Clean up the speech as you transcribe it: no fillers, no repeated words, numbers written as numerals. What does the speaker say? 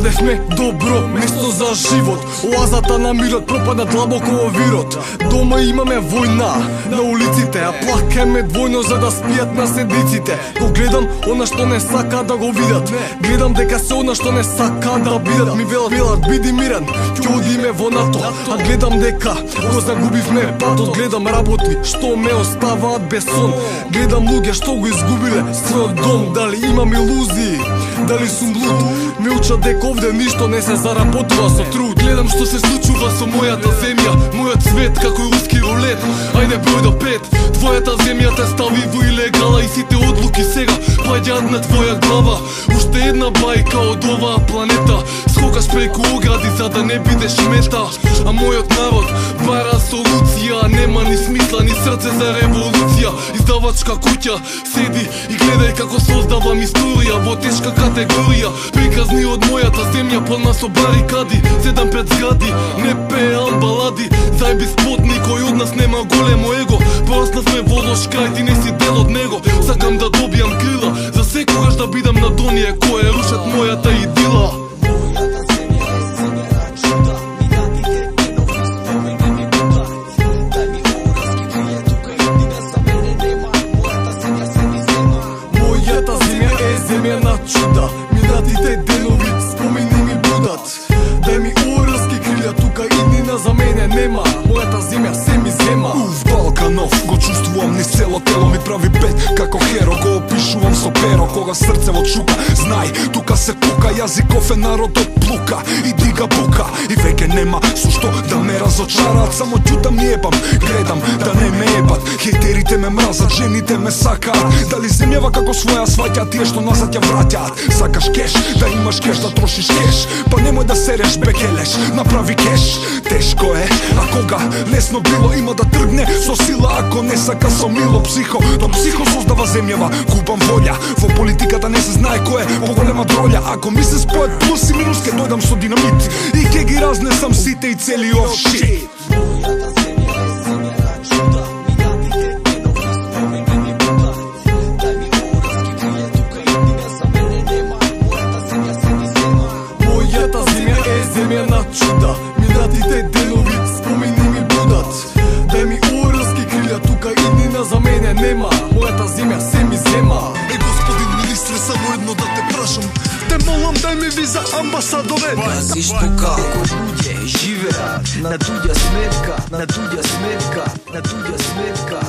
Одевме добро место за живот, оазата на мирот пропадна длабоко во вирот. Дома имаме војна на улиците, а плакаме двојно за да спијат наследниците. Го гледам она што не сака да го видат, гледам дека се она што не сака да бидат. Ми велат биди мирен, ќе одиме во НАТО, а гледам дека го загубивме патот. Гледам работи што ме оставаат без сон, гледам луѓе што го изгубиле својот дом. Дали имам илузии, дали сум блуд, ме учат дека овде ништо не се заработува со труд. Гледам што се случува со мојата земја, мојот свет како руски рулет. Ајде број до 5, твојата земја те стави во илегала и сите одлуки сега паѓаат на твоја глава. Уште една бајка од оваа планета, скокаш преку огради за да не бидеш мета. А мојот народ бара солуција, нема ни смисла ни срце за револуција. Издавачка куќа седи и гледај како создавам историја во тешка категорија. Приказни од мојата земја полна со барикади, седам пред згради, не пеам балади. Зајби спот, никој од нас нема големо его, пораснавме во лош крај, ти не си дел од него. Сакам да добијам крила, за секогаш да бидам над оние кои рушат мојата идила. Земја на чуда, минатите денови спомени ми будат. Дај ми орелски крилја, тука иднина за мене нема. Мојата земја се ми зема. Балканов, го чувствувам низ цело тело, ми прави бет како херо, го опишувам со перо. Кога срцево чука, знај, тука се кука, јазиков е народот плука и дига бука. И веќе нема со што да ме разочараат, само ќутам и ебам, гледам да не ме ебат. Хейтерите ме мразат, жените ме сакаат. Дали земјава како своја сваќа тие што назад ја враќаат. Сакаш кеш, да имаш кеш, да трошиш кеш, па немој да сереш бекелеш, направи кеш. Тешко е, а кога лесно било, има да тргне со сила. Ако не сака со мило, психо до психо создава земјава. Купам волја, во политиката не се знае кој е поголема троља. Ако ми се спојат плюс и минус, ке дојдам со динамит и ке ги разнесам сите и цели оф шит. Земја на чуда, минатите денови спомени ми будат. Дај ми орелски крилја, тука иднина за мене нема. Мојата земја се ми зема. Господин министре, само едно да те прашам, те молам дај ми виза амбасадоре. Пазиш тука како луѓе живеат на туѓа сметка, на туѓа сметка, на туѓа сметка.